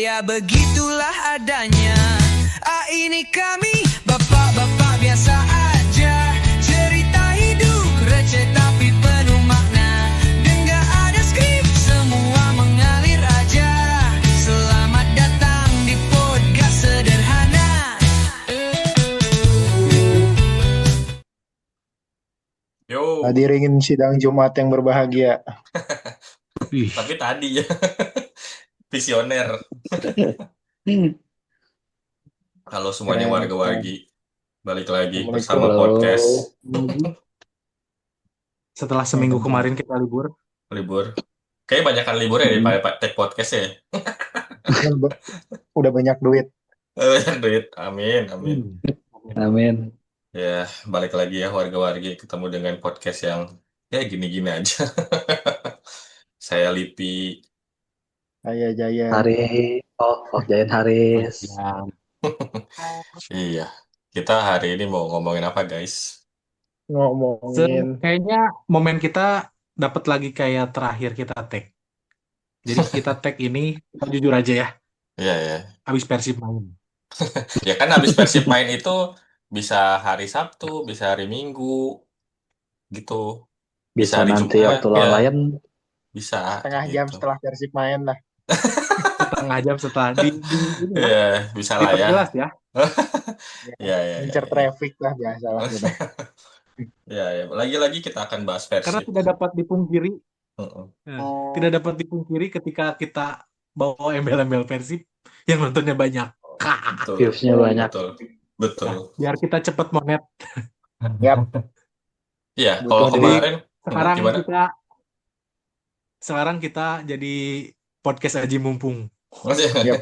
ya begitulah adanya. Ini kami bapak-bapak biasa aja. Cerita hidup receh tapi penuh makna. Dan gak ada skrip, semua mengalir aja. Selamat datang di podcast sederhana. Yo, Hadirin sidang Jumat yang berbahagia. tapi tadi ya visioner. Halo semuanya warga-wargi, balik lagi bersama podcast Setelah seminggu kemarin kita libur. Kayaknya banyakan libur ya daripada take podcast ya. Udah banyak duit. Banyak duit, amin. Amin. Ya, balik lagi ya warga-wargi, ketemu dengan podcast yang ya gini-gini aja. Saya Lipi. Saya Jaya. Jayan Haris. Iya, kita hari ini mau ngomongin apa guys? Ngomongin. Kayaknya momen kita dapat lagi kayak terakhir kita tag. Jadi kita tag ini, kita jujur aja ya, Iya. habis Persib main. Ya kan habis Persib main itu bisa hari Sabtu, bisa hari Minggu, gitu. Bisa hari nanti Jumat, waktu lawan ya. Lion. Bisa. Setengah jam gitu. setelah Persib main lah. Setengah jam setelah ini ya, Iya, bisa lah ya. diperjelas ya. Iya. Incer traffic lah biasa lah. Gitu. Ya. Lagi-lagi kita akan bahas Karena Persib. tidak dapat dipungkiri, Heeh. tidak dapat dipungkiri ketika kita bawa embel-embel Persib yang nontonnya banyak. Betul. Viewsnya banyak. Betul. Nah, biar kita cepet monet. Yap. Iya, kalau Betul. kemarin gimana? Sekarang kita jadi podcast Aji Mumpung. Yap.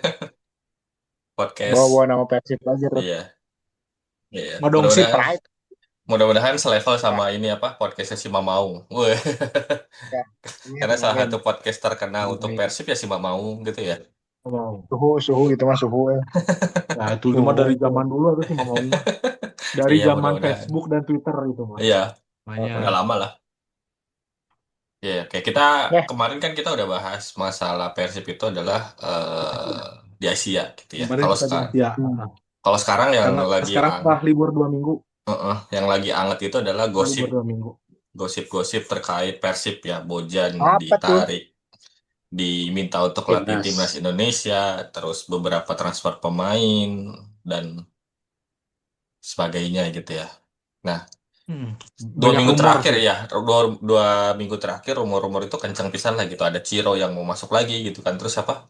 Podcast. Bawa nama Persib aja tuh. Iya. Ngodong sih Pride. Mudah-mudahan selevel sama ini apa podcastnya si Mamaung. Weh. Ya. Karena salah satu podcast terkenal untuk Persib ya si Mamaung gitu ya. Suhu itu mah suhu ya. Nah, itu cuma dari zaman dulu atau sih mau dari Iya, zaman mudah-mudahan. Facebook dan Twitter itu mah. Iya, Makanya udah lama lah. Ya, kayak kita kemarin kan kita udah bahas masalah Persib itu adalah di Asia gitu ya. Kalau sekarang yang lagi sekarang setelah libur 2 minggu. Yang lagi anget itu adalah Libur 2 minggu. gosip terkait Persib ya, Bojan Apa ditarik, diminta untuk latih timnas Indonesia, terus beberapa transfer pemain dan sebagainya gitu ya. Nah, 2 minggu terakhir ya, 2 minggu terakhir rumor-rumor itu kencang pisan lah gitu. Ada Ciro yang mau masuk lagi gitu kan. Terus apa?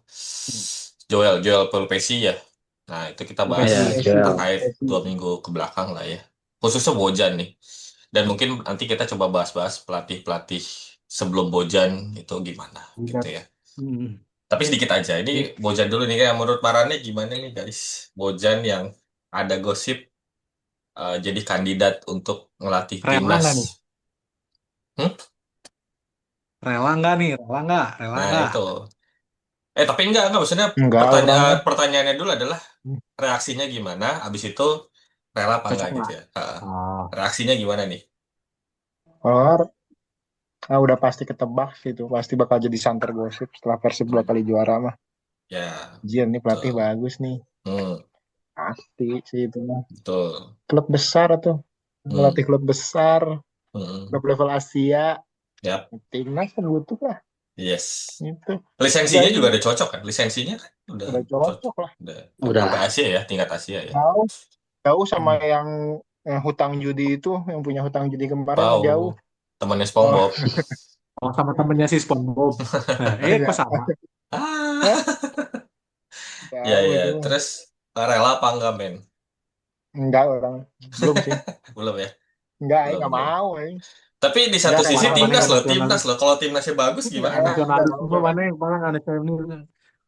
Joel Pelupesi ya. Nah, itu kita bahas terkait 2 minggu ke belakang lah ya. Khususnya Bojan nih. Dan mungkin nanti kita coba bahas-bahas pelatih sebelum Bojan itu gimana gitu ya. Tapi sedikit aja. Ini Bojan dulu nih, kayak menurut Marane gimana nih guys? Bojan yang ada gosip jadi kandidat untuk ngelatih timnas. Rela nggak nih? Rela nggak? Itu. Tapi enggak maksudnya pertanyaannya dulu adalah reaksinya gimana? Abis itu rela apa enggak gitu ya? Reaksinya gimana nih? Udah pasti ketebak sih itu. Pasti bakal jadi santer gosip setelah Persib 2 kali juara mah. Ya. Jian nih pelatih bagus nih. Pasti sih itu mah. Betul. Klub besar tuh. Melatih klub besar. Klub level Asia. Yap. Timnas kan butuh lah. Yes. Itu. Lisensinya juga udah cocok kan? Lisensinya kan udah cocok lah. Udah sampai Asia ya, tingkat Asia ya. Jauh sama yang hutang judi itu, yang punya hutang judi kemarin jauh. Temannya SpongeBob. Sama temennya si SpongeBob. Kok sama? Ya. Terus rela apa enggak, men? Enggak, orang belum sih. Belum ya? Enggak mau. Tapi di satu sisi timnas loh. Kalau timnasnya bagus gimana? Nasionalisme mana yang paling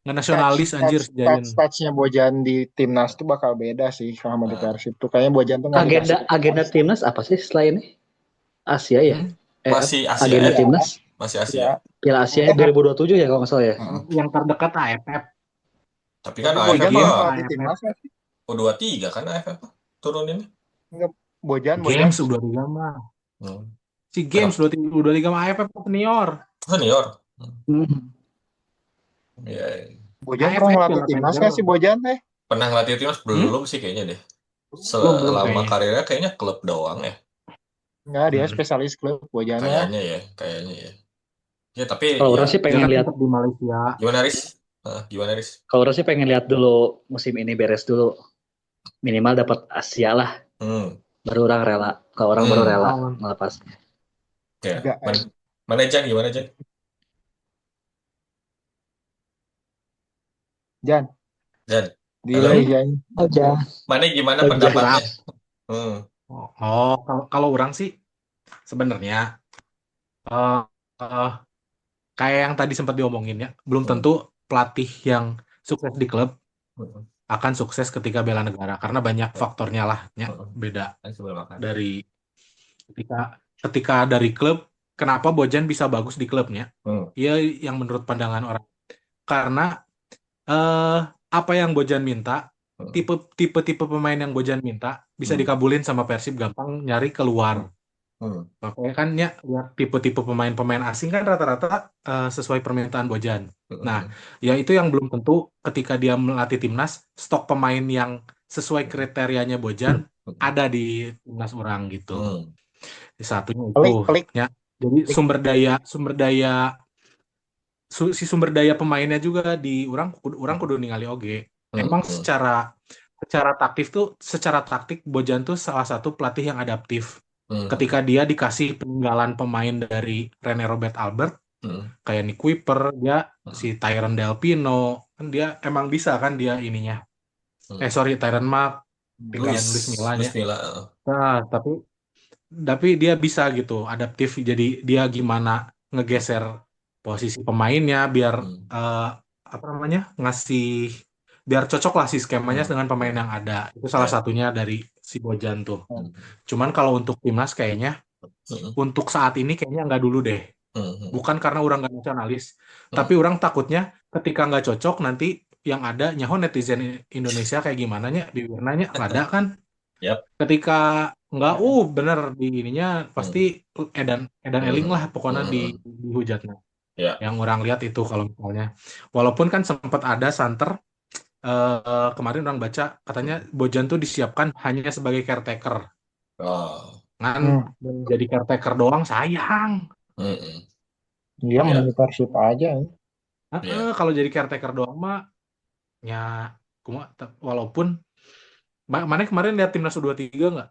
nggak nasionalis anjir sejalan. Touch-nya Bojan di timnas tuh bakal beda sih sama di Persib tuh. Kayaknya Bojan tuh agenda timnas apa sih selain ini? Asia ya? Masih Asia. Agenda timnas? Masih Asia. Piala Asia 2027 ya kalau nggak salah ya. Yang terdekat AFF. Tapi kan Bojan AFF di timnas U23 kan AFF turunin. Enggak, Bojan Games U23 mah. Si Games U23 mah AFF senior. Senior. Ya. Bojan pernah AFF ngelatih Piala timnas Tiger. nggak sih Bojan teh? Pernah ngelatih timnas? Belum sih kayaknya deh. Belum Selama kayaknya. karirnya kayaknya klub doang ya. Nggak, dia spesialis klub Bojan mah. Kayaknya ya. Ya tapi Kalau ya orang sih Dia pengen kan lihat, sempat di Malaysia. gimana Riz? Gimana Riz? kalau orang sih pengen lihat dulu musim ini beres dulu. Minimal dapat Asia lah. Hmm. Baru orang rela. Kalau orang baru rela Oh. melepasnya. Ya. Enggak, Mana Jan? Gimana Jan? Jan, Jan. delay Halo? Jan. Aja. Mana gimana Aja. pendapatnya? Kalau orang sih sebenarnya eh eh, kayak yang tadi sempat diomongin ya, belum tentu pelatih yang sukses di klub Hmm. akan sukses ketika bela negara karena banyak faktornya lah ya, beda Kan sebelum makan. dari ketika dari klub. Kenapa Bojan bisa bagus di klubnya? Ya yang menurut pandangan orang karena apa yang Bojan minta, tipe pemain yang Bojan minta bisa dikabulin sama Persib, gampang nyari keluar. Makanya kan ya tipe-tipe pemain asing kan rata-rata sesuai permintaan Bojan. Nah, ya itu yang belum tentu ketika dia melatih timnas, stok pemain yang sesuai kriterianya Bojan ada di timnas orang gitu. Satunya itu. Klik. Ya. Jadi sumber daya pemainnya juga di orang kudu ningali oge. Emang secara taktik Bojan tuh salah satu pelatih yang adaptif. Ketika dia dikasih peninggalan pemain dari Rene Robert Albert, kayak Nick Kuiper, dia si Tyron Del Pino, kan dia emang bisa kan dia ininya. Tyron Mark, tinggalan Luis Milla-nya. Nah, tapi dia bisa gitu, adaptif. Jadi dia gimana ngegeser posisi pemainnya biar ngasih biar cocok lah si skemanya dengan pemain yang ada. Itu salah satunya dari si Bojan tuh. Cuman kalau untuk timnas kayaknya untuk saat ini kayaknya nggak dulu deh. Bukan karena orang nggak nasionalis, tapi orang takutnya ketika nggak cocok nanti yang ada nyaho netizen Indonesia kayak gimana nya bibirnanya ada kan. Ketika nggak bener di ininya pasti edan eling lah pokoknya dihujatnya. Yang orang lihat itu kalau misalnya walaupun kan sempat ada santer kemarin orang baca katanya Bojan tuh disiapkan hanya sebagai caretaker. Kan jadi caretaker doang sayang. Dia mau Persib aja. Kalau jadi caretaker doang mah ya walaupun mana kemarin lihat timnas U23 nggak?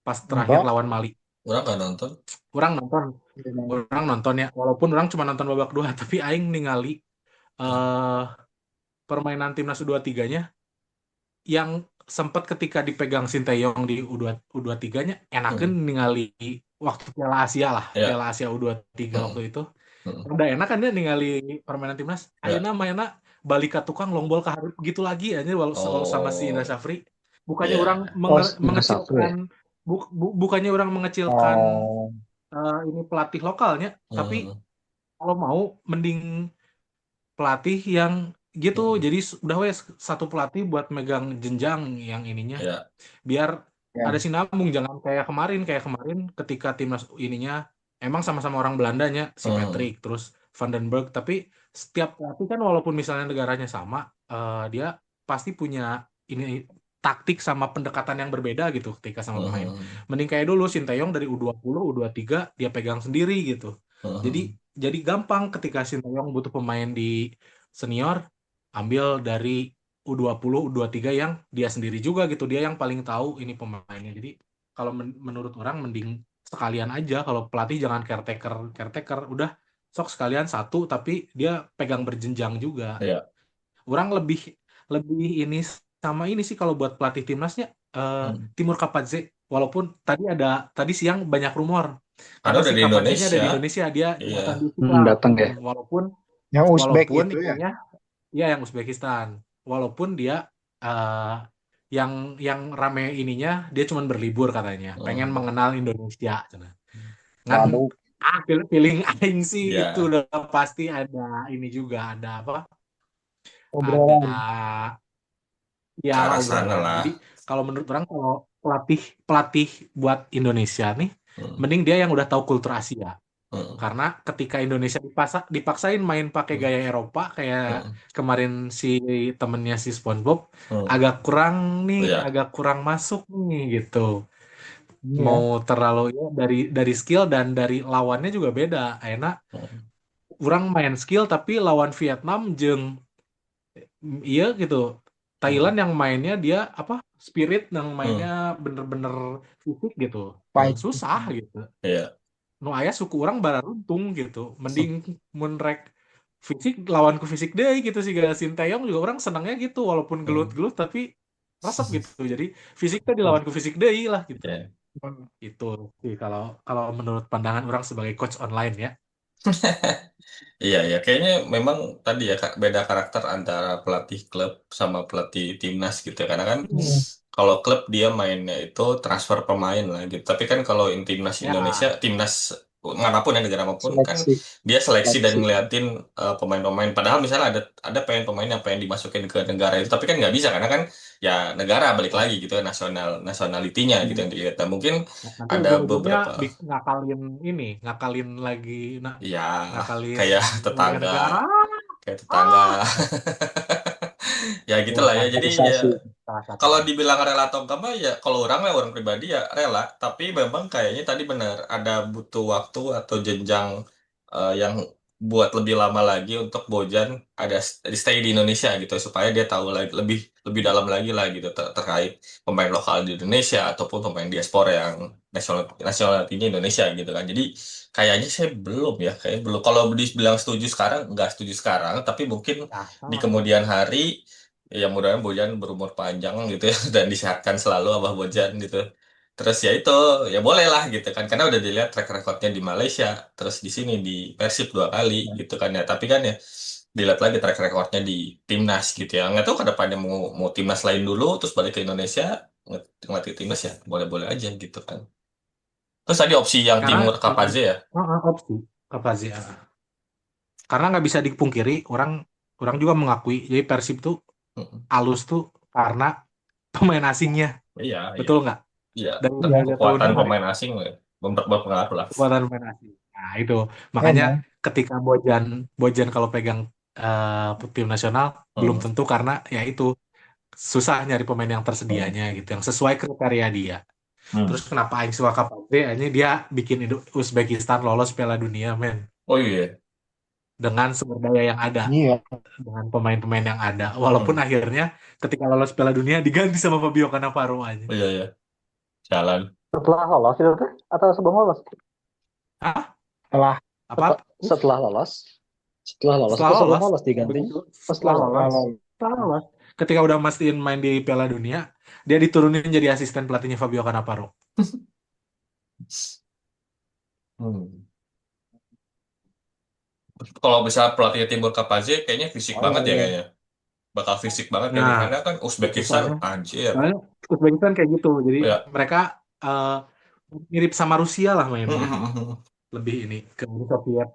Pas terakhir lawan Mali. Orang nggak nonton. Orang nonton ya. Walaupun orang cuma nonton babak 2, tapi aing ningali permainan timnas U23-nya yang sempat ketika dipegang Sinteyong di U23-nya enakan ningali waktu Piala Asia lah. Piala Asia U23 waktu itu. Udah enak kan dia ningali permainan timnas. Ayeuna mainna balik ke tukang longbol ke hareup gitu lagi aja walau sama si Indra Syafri. Bukannya orang mengecilkan bukannya orang mengecilkan ini pelatih lokalnya, tapi kalau mau mending pelatih yang gitu. Jadi udah satu pelatih buat megang jenjang yang ininya. Biar ada sinambung, jangan kayak kemarin ketika timnas ininya emang sama-sama orang Belandanya si Patrick terus Van den Berg, tapi setiap pelatih kan walaupun misalnya negaranya sama, dia pasti punya ini taktik sama pendekatan yang berbeda gitu ketika sama pemain. Mending kayak dulu Sinteyong dari U20, U23 dia pegang sendiri gitu. Jadi gampang ketika Sinteyong butuh pemain di senior, ambil dari U20, U23 yang dia sendiri juga gitu. Dia yang paling tahu ini pemainnya. Jadi kalau menurut orang mending sekalian aja, kalau pelatih jangan caretaker, udah sok sekalian satu tapi dia pegang berjenjang juga. Orang lebih ini sama ini sih kalau buat pelatih timnasnya Timur Kapadze, walaupun tadi siang banyak rumor karena si Kapadze-nya ada di Indonesia, dia datang ya. Walaupun yang Uzbek itu ya yang Uzbekistan, walaupun dia yang rame ininya dia cuma berlibur katanya, pengen mengenal Indonesia. Kan feeling aing sih itu udah pasti ada ini juga, ada apa? Ada ya obrolan. Jadi kalau menurut orang kalau pelatih buat Indonesia nih, mending dia yang udah tahu kultur Asia. Karena ketika Indonesia dipaksain main pakai gaya Eropa kayak kemarin si temennya si SpongeBob agak kurang nih, Iya. agak kurang masuk nih gitu. Iya. Mau terlalu ya dari skill dan dari lawannya juga beda. Enak kurang main skill tapi lawan Vietnam iya gitu. Thailand yang mainnya dia spirit yang mainnya bener-bener fisik gitu. Fight. Susah gitu. Iya. Nu aya suku orang bararuntung gitu. Mending mun rek fisik lawanku fisik deh gitu sih gak Sinteyong juga orang senangnya gitu walaupun gelut-gelut tapi resep gitu. Jadi fisiknya dilawanku fisik deh lah gitu. Iya. Itu sih kalau menurut pandangan orang sebagai coach online ya. Iya, ya, kayaknya memang tadi ya Kak, beda karakter antara pelatih klub sama pelatih timnas gitu ya. Karena kan kalau klub dia mainnya itu transfer pemain lah gitu. Tapi kan kalau timnas Ya. Indonesia, timnas manapun ya negara manapun kan dia seleksi dan ngeliatin pemain-pemain. Padahal misalnya ada pemain yang pengen dimasukin ke negara itu, tapi kan nggak bisa karena kan ya negara balik lagi gitu ya nasionalitinya gitu yang dilihat. Dan mungkin Nanti ada ujung-ujungnya beberapa ngakalin lagi ya ngakalin kayak warga tetangga. negara. Kayak tetangga. Ya gitulah ya. Jadi ya kalau dibilang rela atau enggak mah ya kalau orang pribadi ya rela, tapi memang kayaknya tadi benar ada butuh waktu atau jenjang yang buat lebih lama lagi untuk Bojan ada stay di Indonesia gitu supaya dia tahu lagi lebih dalam lagi lah gitu terkait pemain lokal di Indonesia ataupun pemain diaspora yang nasionalitinya Indonesia gitu kan. Jadi kayaknya saya belum ya, kayak belum. Kalau dibilang setuju sekarang, nggak setuju sekarang, tapi mungkin di kemudian hari ya mudah-mudahan Bojan berumur panjang gitu ya dan disehatkan selalu Abah Bojan gitu. Terus ya itu ya boleh lah gitu kan karena udah dilihat track recordnya di Malaysia, terus di sini di Persib 2 kali gitu kan ya. Tapi kan ya dilihat lagi track recordnya di timnas gitu ya. Nggak tahu ke depannya mau timnas lain dulu terus balik ke Indonesia ngelatih timnas ya boleh-boleh aja gitu kan. Terus tadi opsi yang Karena Timur Kapaze ya. opsi Kapaze. Karena nggak bisa dipungkiri orang juga mengakui jadi Persib tuh halus tuh karena pemain asingnya. Iya, Betul nggak? iya. Dan Kekuatan pemain asing berpengaruh lah. kekuatan pemain asing. Nah, itu makanya ketika Bojan kalau pegang tim nasional belum tentu karena ya itu susah nyari pemain yang tersedianya gitu, yang sesuai kriteria dia. Terus kenapa Aing suka Kapaze? Ini dia bikin Uzbekistan lolos Piala Dunia, men. Oh iya. Dengan sumber daya yang ada, dengan pemain-pemain yang ada. Walaupun akhirnya ketika lolos Piala Dunia diganti sama Fabio Cannavaro aja. Oh, iya. Jalan. Setelah lolos itu atau sebelum lolos? Hah? Setelah lolos. Setelah lolos diganti. Setelah lolos. Ketika udah mastiin main di Piala Dunia, dia diturunin jadi asisten pelatihnya Fabio Cannavaro. Kalau bisa pelatih Timur Kapaze kayaknya fisik banget ya kayaknya. Bakal fisik banget ya karena kan Uzbekistan anjir. Uzbekistan kayak gitu. Jadi mereka mirip sama Rusia lah mainnya. Lebih ini ke Uni Soviet.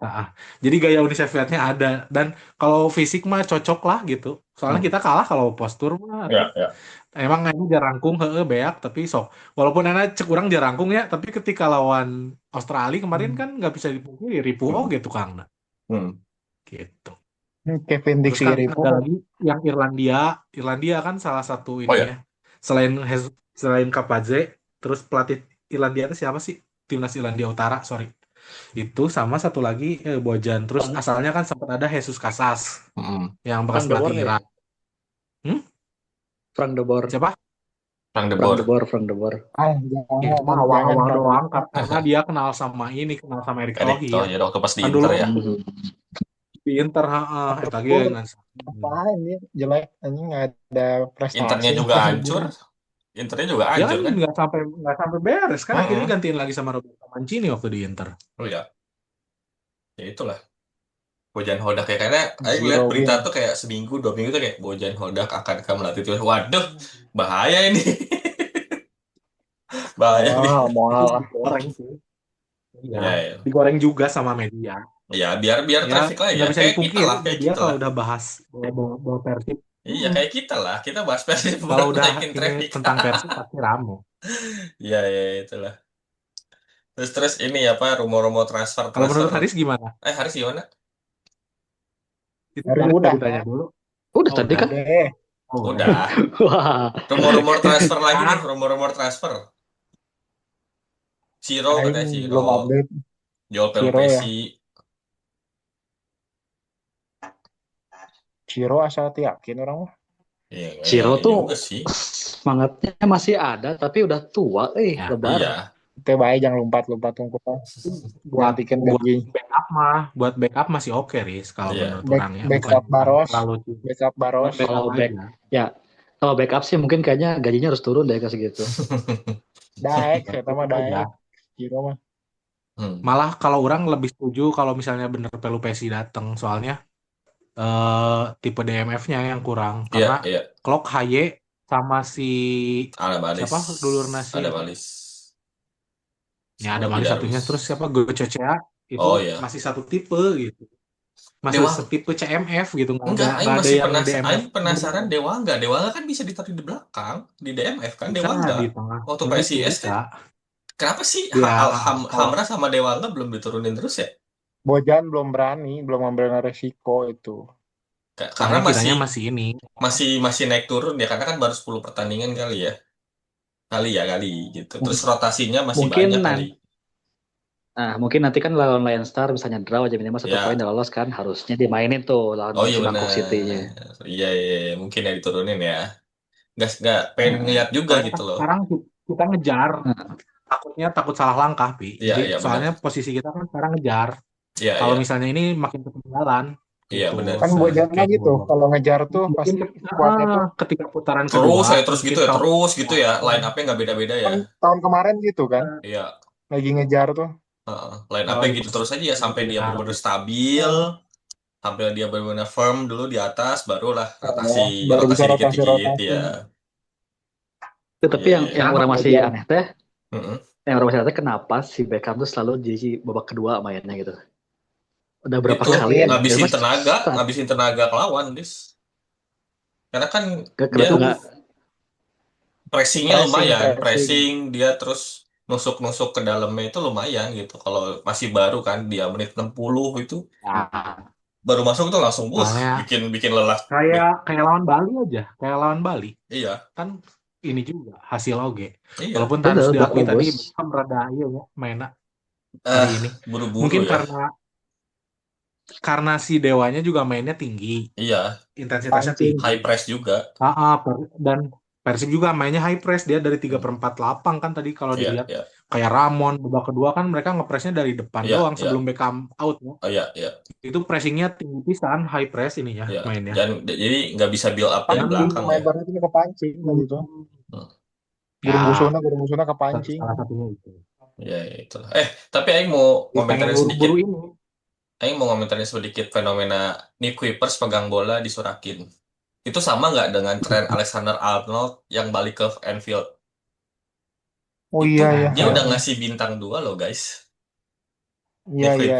Jadi gaya Uni Sovietnya ada dan kalau fisik mah cocok lah gitu. Soalnya kita kalah kalau postur mah. Emang ini jarangkung beak tapi walaupun enak cek urang jarangkung ya, tapi ketika lawan Australia kemarin kan nggak bisa dipungkiri ripuh gitu Kang. Gitu. Kevin Dixie Ripuh. Ada lagi yang Irlandia kan salah satu ini ya. Selain Kapaze, terus pelatih Irlandia itu siapa sih? Timnas Irlandia Utara, sorry. Itu sama satu lagi Bojan. Terus asalnya kan sempat ada Jesus Casas yang bekas pelatih Irak. Frank de Boer. Siapa? Frank de Boer. Itu mah awal-awal doang karena dia kenal sama Eric Thohir. Ya waktu pas di Inter ya. Di Inter lagi apaan dia jelek anjing nggak ada prestasi. Internya juga hancur. Dia kan nggak sampai beres kan akhirnya gantiin lagi sama Roberto Mancini waktu di Inter. Oh ya. Ya itulah. Bojan Hodak ya karena aku lihat berita tuh kayak seminggu 2 minggu tuh kayak Bojan Hodak akan melatih timnas. Waduh, bahaya ini. Bahaya. Mau goreng sih. Iya. Digoreng juga sama media. Ya biar traffic lah ya. Nggak bisa dipungkiri dia kalau udah bahas bawa Persib. Iya kayak kita lah, kita bahas Persib. Kalau udah ini tentang Persib pasti rame. Iya itulah. Terus ini apa rumor-rumor transfer Kalau menurut transfer. Haris gimana? Haris gimana? Itu Haris Haris udah. nggak ditanya dulu. Udah Oh tadi udah. kan? Deh. Oh udah. Udah. Wah, Rumor-rumor transfer lagi nih, Ah, rumor-rumor transfer. Ciro Aing katanya belum Ciro. update. Joel Ciro ya. Pelupesi. Ciro asal yakin orang mah. Iya, nggak Ciro yakin tuh juga sih. semangatnya masih ada, tapi udah tua, ya. lebar. Iya. Teu bae jangan lompat-lompat tungkul. Buat Gantikan buat gaji. buat backup masih oke Riz kalau Iya. menurut orang ya. Bukan Backup Baros. terlalu Backup buat Baros. backup Kalau back, aja. ya kalau backup sih mungkin kayaknya gajinya harus turun deh kayak segitu. Daek, saya mah Tetap aja. daek. Ciro mah. Malah kalau orang lebih setuju kalau misalnya bener Pelupesi datang, soalnya tipe DMF-nya yang kurang karena Iya. Clock Haye sama si Ada balis. siapa dulur nasi Ada apa? balis. Ya ada manis satunya, terus siapa Gocecea itu Oh, iya. masih satu tipe gitu. Masih Dewa. setipe CMF gitu, Enggak, nggak ada yang DMF. Aing penasaran Dewa enggak kan bisa ditaruh di belakang di DMF kan Bisa Dewa enggak. di tengah. Waktu Bisa, PSIS bisa. kan. Kenapa sih Ya, Hamra sama Dewa enggak belum diturunin terus ya? Bojan belum berani, belum ambil resiko itu. Karena kitanya masih ini. masih naik turun ya karena kan baru 10 pertandingan kali ya. Kali gitu. Terus rotasinya masih Mungkin banyak kali. Nah, mungkin nanti kan lawan Lion Star misalnya draw aja minimal 1 Ya. poin udah lolos kan, harusnya dimainin tuh lawan Oh iya si benar. Bangkok City-nya. Iya, mungkin ya diturunin ya. Nggak pengen ngeliat juga gitu loh. Sekarang kita ngejar, takut salah langkah, Pi. Iya, Jadi iya, soalnya benar. posisi kita kan sekarang ngejar. Iya, Kalau iya. misalnya ini makin ketinggalan, Iya, gitu. benar. Kan Bojannya gitu, kalau ngejar tuh pasti kuatnya tuh. Ketika putaran kedua. Terus gitu ya. Line up-nya nggak beda-beda ya. Tahun kemarin gitu kan, Iya. lagi ngejar tuh. Line up-nya gitu terus aja ya sampai dia benar-benar stabil. Sampai dia benar-benar firm dulu di atas, barulah Baru bisa rotasi dikit ya. Tapi Iya, yang orang masih Bojan. aneh teh, Mm-mm. yang orang masih aneh teh kenapa si Beckham tuh selalu jadi babak kedua mainnya gitu. Udah berapa Itu kali ya? ngabisin tenaga ke lawan, Dis. Karena kan dia pressingnya lumayan, pressing dia terus nusuk-nusuk ke dalamnya itu lumayan gitu. Kalau masih baru kan dia menit 60 itu baru masuk itu langsung bikin lelah. Kayak lawan Bali aja, kayak lawan Bali. Iya. Kan ini juga hasil oge. Iya. Walaupun harus diakui tadi Beckham rada ya mainnya hari ini. Buru-buru mungkin ya. karena si Dewanya juga mainnya tinggi. Iya. Intensitasnya tinggi. High press juga. Dan Persib juga mainnya high press, dia dari 3/4 lapang kan tadi kalau dilihat. Kayak Ramon babak kedua kan mereka ngepressnya dari depan doang sebelum Beckham out ya. Iya. Itu pressingnya tinggi pisan, high press ininya mainnya. Dan jadi nggak bisa build up dari belakang ya. Lebarnya itu kepancing gitu. Guru musuhnya kepancing. Salah satunya itu. Ya itulah. Tapi Aing mau komentarin sedikit. Aing mau komentarin sedikit fenomena Nick Kuipers pegang bola disurakin. Itu sama nggak dengan tren Alexander Arnold yang balik ke Anfield? Oh iya. Dia udah ngasih bintang 2 loh guys. Iya.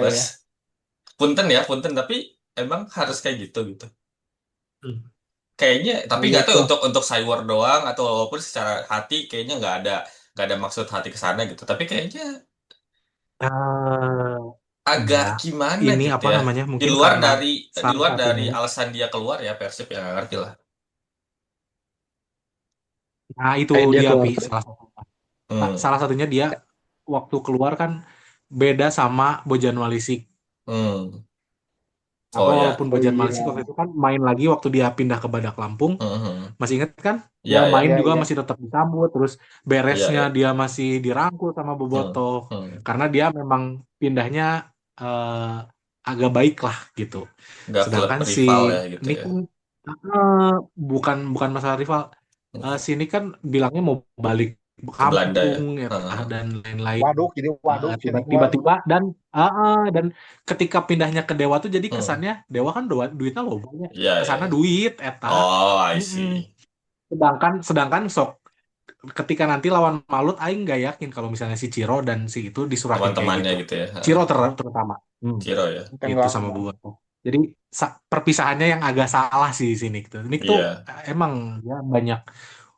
Punten tapi emang harus kayak gitu. Kayaknya, tapi nggak tahu untuk cyber doang atau walaupun secara hati kayaknya nggak ada maksud hati ke sana gitu. Tapi kayaknya agak gimana ini gitu apa ya. namanya? Mungkin Di luar dari alasan dia keluar ya Persib yang nggak ngerti lah. Nah itu dia salah satunya dia waktu keluar kan beda sama Bojan Malisik. Walaupun Bojan Malisik waktu itu kan main lagi waktu dia pindah ke Badak Lampung. Masih ingat kan? Dia main juga masih tetap disambut, terus beresnya dia masih dirangkul sama Boboto. Karena dia memang pindahnya agak baik lah gitu. Sedangkan si ini kan bukan masalah rival. Sini kan bilangnya mau balik kampung ya, dan lain-lain. Tiba-tiba dan ketika pindahnya ke Dewa tuh jadi kesannya Dewa kan duitnya loh banyak. Kesana duit eta. Oh, I see. Sedangkan sok ketika nanti lawan Malut aing nggak yakin kalau misalnya si Ciro dan si itu disurahin teman-temannya gitu ya. Ciro terutama. Ciro ya. Itu sama Boboto. Jadi perpisahannya yang agak salah sih di sini gitu. Nick tuh emang ya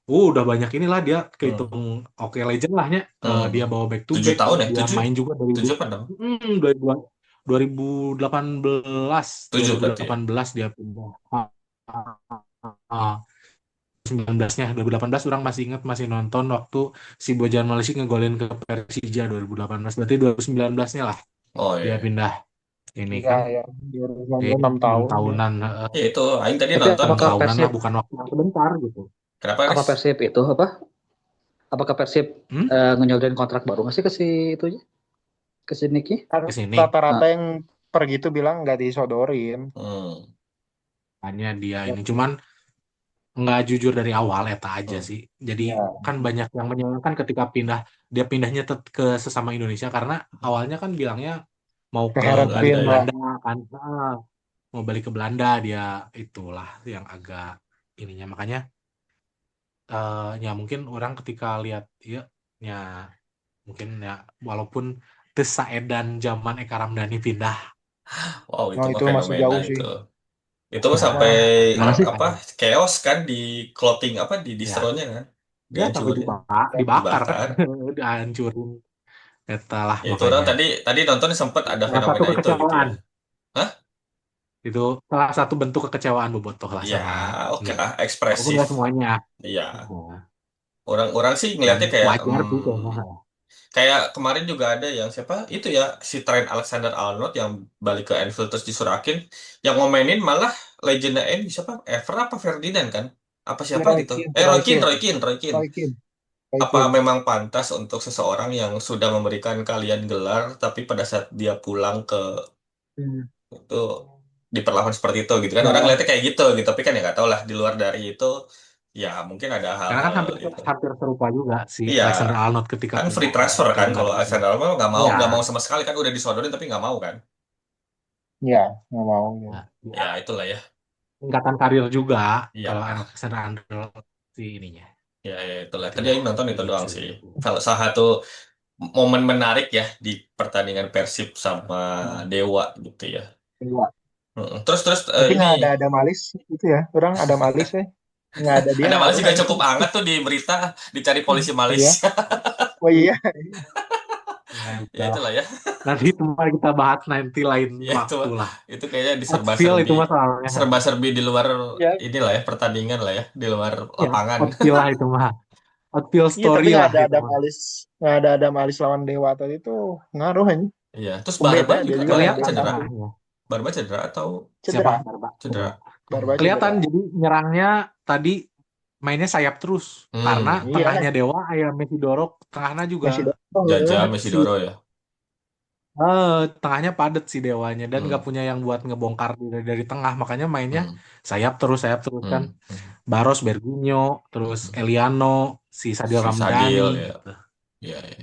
Udah banyak inilah dia Hmm. kehitung oke legend lahnya. Dia bawa back to 7 back, tahun ya? dia 7? main juga dari 7 apa 6? 2018 7 berarti ya? 2018 dia pindah. 19-nya 2018 orang masih ingat, masih nonton waktu si Bojan Malisi ngegolin ke Persija 2018, berarti 2019-nya lah Oh dia iya. pindah ini Iya, kan. ya. Dia Iya, 6 tahun. 6 tahunan. Ya itu, Aing tadi Tapi nonton 6 apakah tahunan lah, Persib bukan waktu yang sebentar gitu. Kenapa, apa Riz? Persib itu apa? Apakah Persib ngenyodorin kontrak baru nggak sih ke si itu ke si Nicky? Kan Ke sini rata-rata yang pergi itu bilang nggak disodorin. hanya dia ini cuman nggak jujur dari awal eta aja sih. Jadi Ya. kan banyak yang menyayangkan ketika dia pindahnya ke sesama Indonesia, karena awalnya kan bilangnya mau Ke ke Heerenveen balik ke lah. Belanda kan. Mau balik ke Belanda, dia itulah yang agak ininya, makanya ya mungkin orang ketika lihat ya mungkin ya walaupun teu saedan zaman Eka Ramdani pindah. Wow, itu Oh, mah itu masih fenomena jauh sih. itu. Itu mah sampai Gimana sih? apa chaos kan di clothing apa di Ya, distronya kan, dia sampai dihancurin, dibakar kan, dibakar. dihancurin. Eta lah Ya, itu orang makanya. tadi nonton sempat ada Salah satu fenomena itu gitu kekecewaan. ya. Hah? Itu salah satu bentuk kekecewaan bobotoh lah Ya, sama oke Nick. lah, Walaupun ekspresif. nggak semuanya. Iya. Nah, Orang sih dan ngelihatnya kayak wajar sih kayaknya. kayak kemarin juga ada yang siapa itu ya, si Trent Alexander-Arnold yang balik ke Anfield terus disurakin, yang ngomenin malah legendnya siapa, Ever apa Ferdinand kan, apa siapa Roy gitu, Keane, Roy Roy Keane, Keane, Roy Keane, Roy Keane. Roy Keane, Roy Apa Keane. memang pantas untuk seseorang yang sudah memberikan kalian gelar, tapi pada saat dia pulang ke itu diperlakukan seperti itu gitu kan? Orang Nah, ngeliatnya kayak gitu gitu, tapi kan ya nggak tahu lah di luar dari itu, ya mungkin ada Karena kan hal-hal hampir gitu. hampir serupa juga si Iya, Alexander Arnold ketika kan free pindah transfer ke kan kalau Persib. Alexander Arnold nggak mau Ya, sama sekali kan, udah disodorin tapi nggak mau kan? ya nggak mau. Ya. Ya itulah ya. tingkatan karir juga kalau Ya, Alexander Arnold si ininya. ya itulah. Tadi Itulah yang nonton itu doang lucu. sih. Kalau salah satu momen menarik ya di pertandingan Persib sama Dewa gitu ya. Iya. Terus Tapi ini nggak ada Malis itu ya. Orang ada Malis ya. Nggak ada dia ada Malaysia ngaruh juga aja. cukup hangat tuh di berita, dicari polisi Iya. Malaysia. Oh iya. Ya itulah ya. Nanti itu mari kita bahas nanti lain Ya itu waktu lah. itu kayaknya Outfield itu diserba-serbi, masalahnya. serba-serbi di luar Ya. inilah ya, pertandingan lah ya, di luar Ya, lapangan. outfield lah itu mah. Outfield Iya, tapi story nggak lah ada itu mah. Malis, nggak ada Malis lawan Dewa tadi itu ngaruh aja. Iya, terus Beda Barba dia juga juga kemarin main cedera. belakang. Barba cedera atau Cedera. Siapa? cedera? Barba Kelihatan cedera. jadi nyerangnya tadi mainnya sayap terus karena Iya. tengahnya Dewa aya Mesidoro, tengahnya juga Masih dorong. Jaja Ya. Mesidoro ya. tengahnya padet si Dewanya dan nggak punya yang buat ngebongkar dari tengah, makanya mainnya sayap terus kan. Baros, Berginho, terus Eliano, si Sadil Si Ramdhani Sadil ya. gitu. Iya, iya.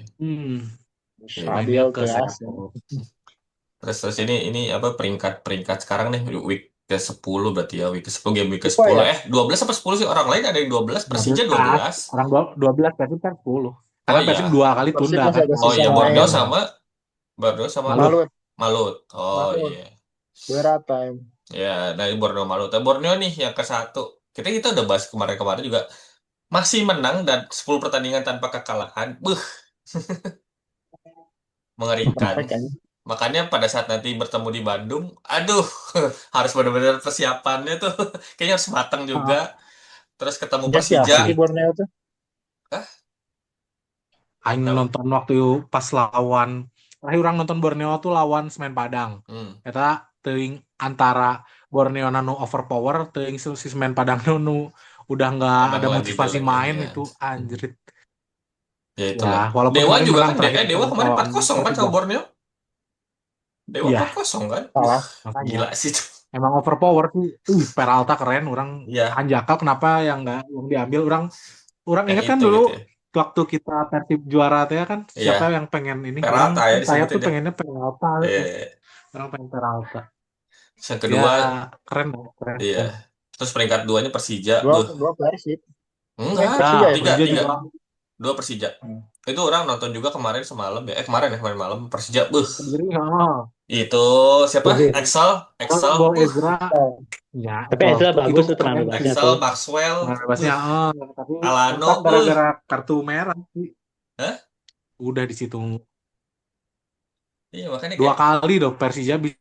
Mainnya Sadil ke sayap kelas. Terus ini apa peringkat sekarang nih, week ke-10 berarti ya, week ke-10, game week Tipe ke-10 ya? 12 apa 10 sih, orang lain ada yang 12, Persija 12. Orang 12 Persib kan 10. Karena Oh Persib iya. 2 kali Persib tunda masih kan. ada Oh sisa iya, main. Borneo sama Malut. Malut. Oh Malut. iya. Berat time. Ya, dari Borneo Malut. Borneo nih yang ke-1. Kita udah bahas kemarin-kemarin juga. Masih menang dan 10 pertandingan tanpa kekalahan. Mengerikan. Perfect kan? Makanya pada saat nanti bertemu di Bandung, aduh, harus benar-benar persiapannya tuh kayaknya harus matang juga. Terus ketemu Dia siapa Persija. sih Borneo tuh? Aing nonton waktu pas lawan terakhir orang nonton Borneo tuh lawan Semen Padang. Eta teuing antara Borneo nanu overpower, teuing si Semen Padang nanu udah nggak ada motivasi main ya. Itu anjrit. Ya itulah. Walaupun Dewa juga menang kan, terakhir Dewa kemarin 4-0 kan sama Borneo. Dewa Iya. 4-0 kan? Salah. Gila sih. Emang overpower sih. Peralta keren, orang Anjakal kenapa yang nggak yang diambil, orang ingat kan dulu gitu ya. Waktu kita Persib juara teh kan, siapa yang pengen ini? Peralta ya, saya tuh dia. pengennya Peralta. Orang pengen Peralta. Yang kedua keren. Iya. Terus peringkat 2-nya Persija. Dua Persib. Enggak, Persija. 2 Persija. Itu orang nonton juga kemarin semalam ya. Kemarin malam Persija. Itu siapa? Wasit. Excel, Gol Ezra. Ya, Tapi Ezra bagus tuh tenang keren. bebasnya Excel, tuh. Maxwell, Tenang bebasnya, tapi Alano, tetap gara-gara kartu merah sih. Hah? Udah di situ Iya makanya 2 kayak kali dong Persija bisa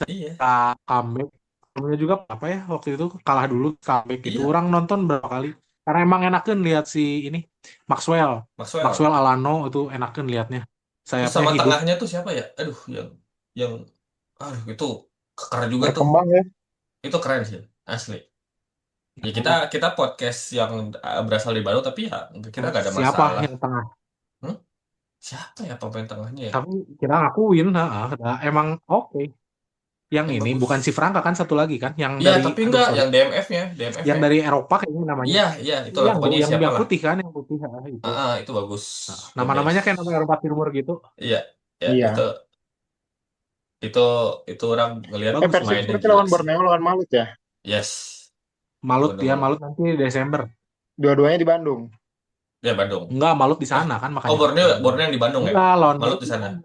iya, comeback. Sebelumnya juga apa ya waktu itu kalah dulu comeback itu iya, orang nonton berapa kali. Karena emang enakan lihat si ini Maxwell Maxwell. Alano itu enakan lihatnya. Terus Sayapnya sama hidup. tengahnya tuh siapa ya? Aduh, yang itu keren juga tuh. Berkembang ya. Itu keren sih, asli. Ya kita podcast yang berasal dari Bandung tapi ya kita nggak ada Siapa masalah. yang tengah? Hmm? Siapa ya pemain tengahnya ya? Tapi kita ngakuin, emang oke. Yang ini bagus. bukan si Franka kan satu lagi kan yang Iya, dari tapi enggak sorry. yang DMF-nya. Yang dari Eropa kayaknya namanya. Iya, itulah Yang pokoknya yang siapa lah. putih kan, yang putih itu. Itu bagus. Nama-namanya kayak nama Eropa Timur gitu. Iya, Iya. itu orang ngelihat Bagus Persib mainnya seperti gila lawan sih. Borneo lawan Malut ya. Yes. Malut Bener. Malut nanti Desember. Dua-duanya di Bandung. Ya Bandung. Enggak, Malut di sana kan makanya. Borneo yang di Bandung ya? Enggak, lawan Malut di sana.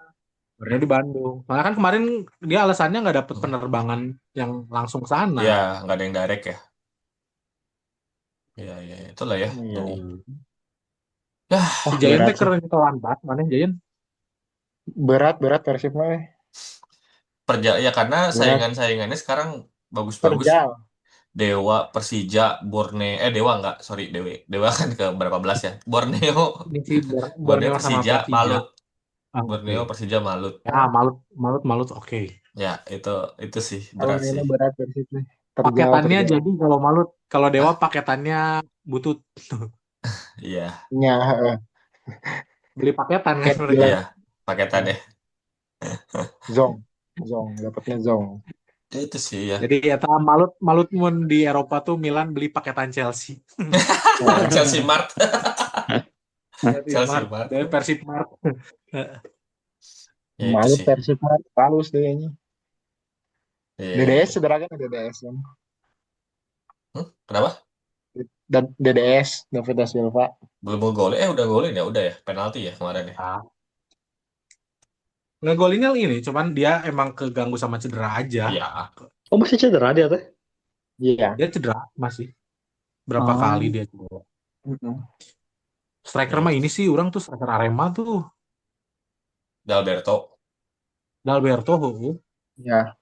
Borneo di Bandung. Soalnya kan kemarin dia alasannya nggak dapet penerbangan yang langsung ke sana. Iya, nggak ada yang direct ya. Iya, itulah ya. Iya. Si Jayan teh keren lawan banget mana Jayan. Berat Persib mah. Ya karena saingannya sekarang bagus-bagus. Dewa, Persija, Borneo, Dewa enggak, sorry, Dewa kan ke berapa belas ya? Borneo, Persija, Malut. Borneo, Persija, Malut. Ya, Malut, oke. Ya, itu sih berat sih. Berat Persib nih. Paketannya jadi kalau Malut, kalau Dewa paketannya butut. Iya. Ya, Beli paketan kan mereka. Iya, paketan ya. Zong, dapatnya Zong. Itu sih ya. Jadi ya Malut mun di Eropa tuh Milan beli paketan Chelsea. Chelsea Mart. Chelsea Mart. Dari Persib Mart. Malut Persib Mart halus deh ini. DDS cedera kan DDS kan. Kenapa? Dan DDS David da Silva belum golin, udah golin ya, udah ya, penalti ya kemarin ya. Ngegolinnya ini, cuman dia emang keganggu sama cedera aja. Iya. Oh masih cedera dia teh? Iya. Dia cedera masih. Berapa kali dia cedera. Striker mah ini sih, orang tuh striker Arema tuh. Dalberto. Ya.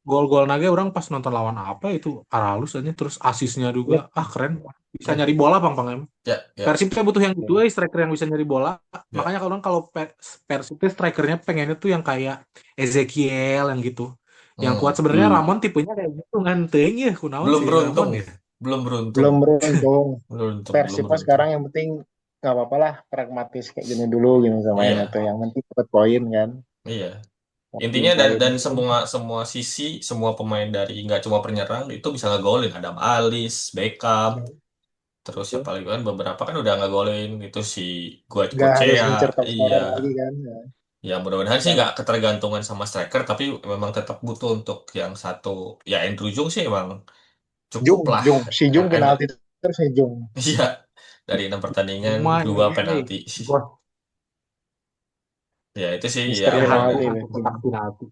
Gol-gol naga orang pas nonton lawan apa itu Aralus aja, terus asisnya juga keren, bisa nyari bola Bang em. Ya. Persib butuh yang gitu striker yang bisa nyari bola. Makanya kalau Persib strikernya pengennya tuh yang kayak Ezekiel yang gitu, yang kuat. Sebenarnya Ramon tipenya kayak gitu nganteng ya, kunaon belum sih beruntung Ramon, ya. Belum beruntung. Persib sekarang yang penting nggak apa-apa lah, pragmatis kayak gini dulu gitu sama yang itu, yang penting dapat poin kan. Iya. Intinya dan semua sisi, semua pemain dari nggak cuma penyerang itu bisa ngegolin. Adam Alis, Beckham, terus siapa lagi kan beberapa kan udah ngegolin itu si Goicoechea. Iya. Kan, ya mudah-mudahan sih nggak ketergantungan sama striker, tapi memang tetap butuh untuk yang satu. Ya Andrew Jung sih emang cukup lah. Si Jung penalti terus si Jung. Iya. Dari 6 pertandingan 2 penalti. Ya itu sih ya. Penalti.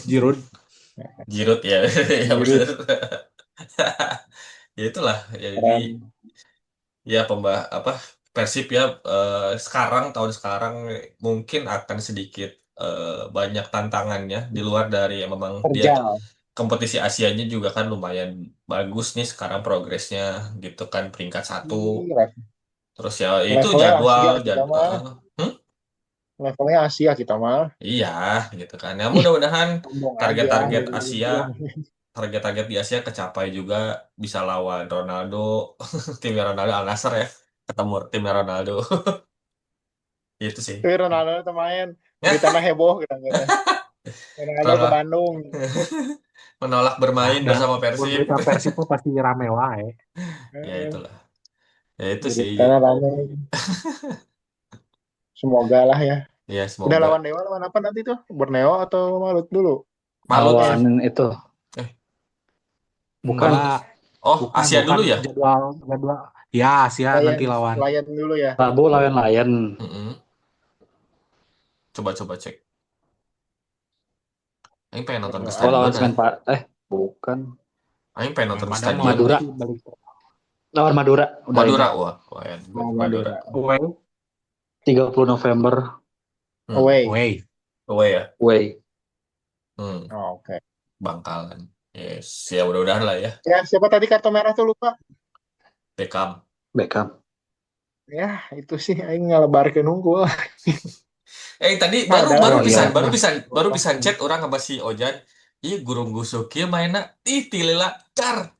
Giroud ya. Ya benar. Ya itulah ya, jadi ya Persib ya tahun sekarang mungkin akan sedikit banyak tantangannya di luar dari memang dia kompetisi Asianya juga kan lumayan bagus nih sekarang progresnya gitu kan, peringkat 1. Terus ya itu jadwal levelnya Asia kita mah. Iya gitu kan. Ya mudah-mudahan target-target Asia, target di Asia kecapai juga, bisa lawan Ronaldo, timnya Ronaldo Al Nassr ya, ketemu timnya Ronaldo. Itu sih. Ronaldo itu main di tanah heboh gitu. Ronaldo ke Bandung. Menolak bermain bersama Persib. Persib pasti rame wae. Ya itulah. Ya itu sih. Semoga lah ya. Iya, semoga. Udah lawan Dewa lawan apa nanti tuh? Borneo atau Malut dulu? Lawan itu. Bukan. Asia dulu ya? Jadwal. Ya, Asia nanti lawan. Lion dulu ya. Rabu lawan Lion. Coba cek. Aing pengen nonton ke Berdoa. Oh, lawan stadion. Semen Pak. Bukan. Aing pengen nonton ke Padahal stadion. Madura. Lawan Madura. Udah Madura, ini. wah, Oh, Madura. Away. 30 November. Away. Away ya. Away. Oh, oke. Bangkalan. Yes, ya mudah-mudahan lah ya. Ya, siapa tadi kartu merah tuh lupa? Beckham. Ya, itu sih aing ngalebarkeun unggul. Tadi baru bisa chat orang sama si Ojan. Ih, gurung gusuk ieu mainna. Ih, tilila car.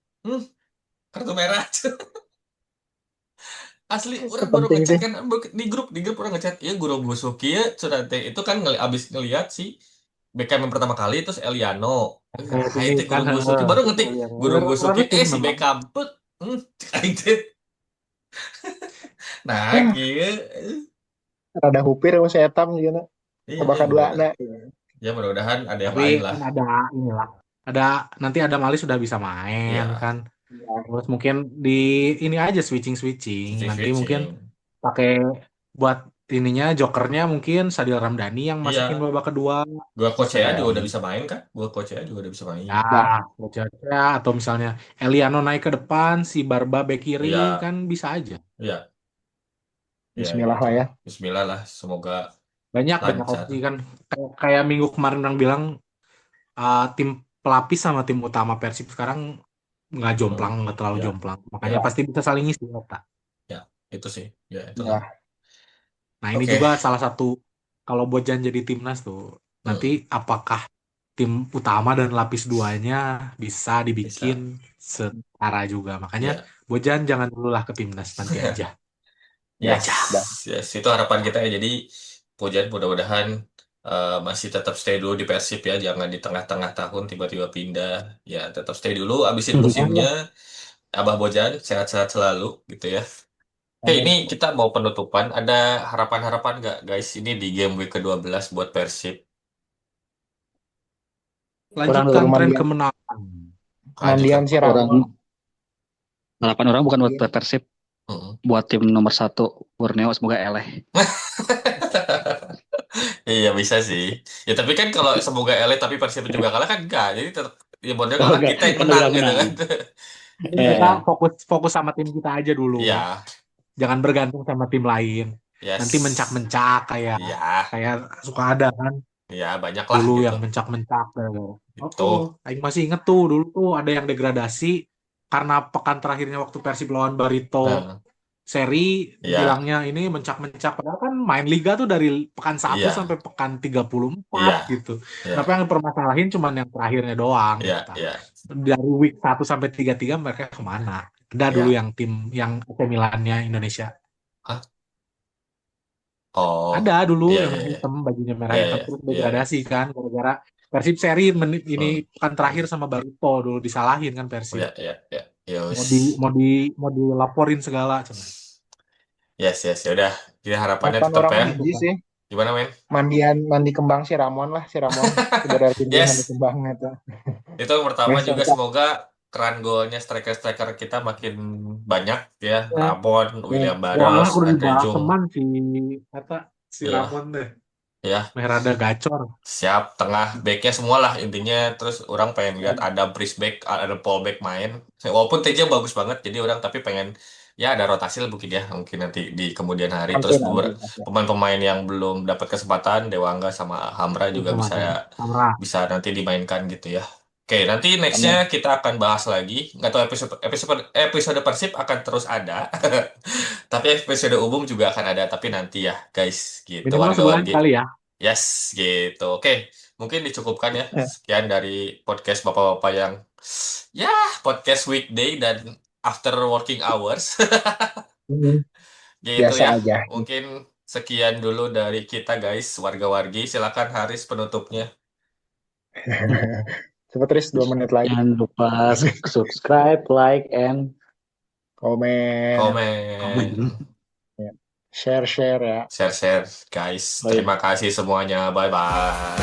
Kartu merah. Asli orang baru Penting ngechat sih. kan di grup orang ngechat. Iya, gurung gusuk ieu cenah teh. Itu kan abis ngelihat si Beckham yang pertama kali terus Eliano. Itu gurung gusuk ieu baru ngetik gurung gusuk ieu si Beckham. Put. Aing teh. Nah, kieu. Rada hupir sama setam gitu. Bakal duana. Ya mudah-mudahan ada yang Tapi lain lah. kan ada inilah. Nanti ada Mali sudah bisa main Iya. kan. Terus mungkin di ini aja switching. Nanti mungkin pakai buat ininya jokernya mungkin Sadil Ramdhani yang masukin babak kedua. Gua Kocea juga udah bisa main kan? Ya, Kocea atau misalnya Eliano naik ke depan, si Barba bek kiri Iya. kan bisa aja. Iya. Bismillah lah ya. Bismillah lah, semoga banyak opsi kan. Kayak minggu kemarin orang bilang tim pelapis sama tim utama Persib sekarang nggak jomplang, nggak terlalu jomplang. Makanya pasti bisa saling ngisi otak. Ya, itu sih. Ya, itu Ya. lah. Nah, ini juga salah satu kalau Bojan jadi timnas tuh. Nanti apakah tim utama dan lapis duanya bisa dibikin setara juga. Makanya Bojan jangan dulu lah ke timnas nanti aja. Yes, itu harapan kita ya. Jadi Bojan mudah-mudahan masih tetap stay dulu di Persib ya, jangan di tengah-tengah tahun tiba-tiba pindah. Ya, tetap stay dulu, abisin musimnya. Abah Bojan sehat-sehat selalu gitu ya. Ini kita mau penutupan. Ada harapan-harapan nggak guys ini di game week ke-12 buat Persib? Lanjutkan tren kemenangan. Mandian si Ramon. Harapan orang bukan buat Persib. Buat tim nomor 1 Borneo semoga eleh. Iya bisa sih. Ya tapi kan kalau semoga eleh tapi Persib juga kalah kan enggak. Jadi tetap ya Borneo kalah kita yang menang gitu kan. Kita fokus sama tim kita aja dulu. Iya. Jangan bergantung sama tim lain. Nanti mencak-mencak kayak suka ada kan. Iya, banyak lah dulu gitu. Yang mencak-mencak gitu. Aing masih inget tuh dulu tuh ada yang degradasi karena pekan terakhirnya waktu Persib lawan Barito seri bilangnya ini mencak-mencak padahal kan main liga tuh dari pekan 1 sampai pekan 34 gitu. Kenapa yang dipermasalahin cuma yang terakhirnya doang gitu. Dari week 1 sampai 33 mereka kemana? Ada dulu yang tim yang AC Milan-nya Indonesia. Ada dulu yang hitam bajunya merah hitam terus degradasi kan gara-gara Persib seri ini pekan terakhir sama Barito dulu disalahin kan Persib. Mau dilaporin segala cuman. Yes, udah. Jadi harapannya tetap ya. Sih. Gimana, men? Mandi kembang si Ramon lah, saudara mandi kembang itu. Itu yang pertama juga semoga keran golnya striker kita makin banyak ya. Ramon, William Barros, Andre Jung. Teman si Ramon deh. Ya. Merada gacor. Siap, tengah backnya semua lah intinya. Terus orang pengen lihat ada Prisbeck, ada Paul Beck main. Walaupun TJ bagus banget, jadi orang tapi pengen ya ada rotasi lah mungkin nanti di kemudian hari. Terus pemain-pemain yang belum dapat kesempatan, Dewangga sama Hamra juga bisa nanti dimainkan gitu ya. Oke, nanti nextnya kita akan bahas lagi. Nggak tahu episode Persib akan terus ada. Tapi episode umum juga akan ada. Tapi nanti ya guys, gitu. Warga-warga kali ya. Yes, gitu. Oke, mungkin dicukupkan ya. Sekian dari podcast Bapak-Bapak yang podcast weekday dan after working hours. Gitu biasa ya. Aja. Mungkin sekian dulu dari kita guys, warga-wargi. Silakan Haris penutupnya. Coba terus 2 menit lagi. Jangan lupa subscribe, like, and komen. Share ya. Share guys. Terima kasih semuanya. Bye-bye.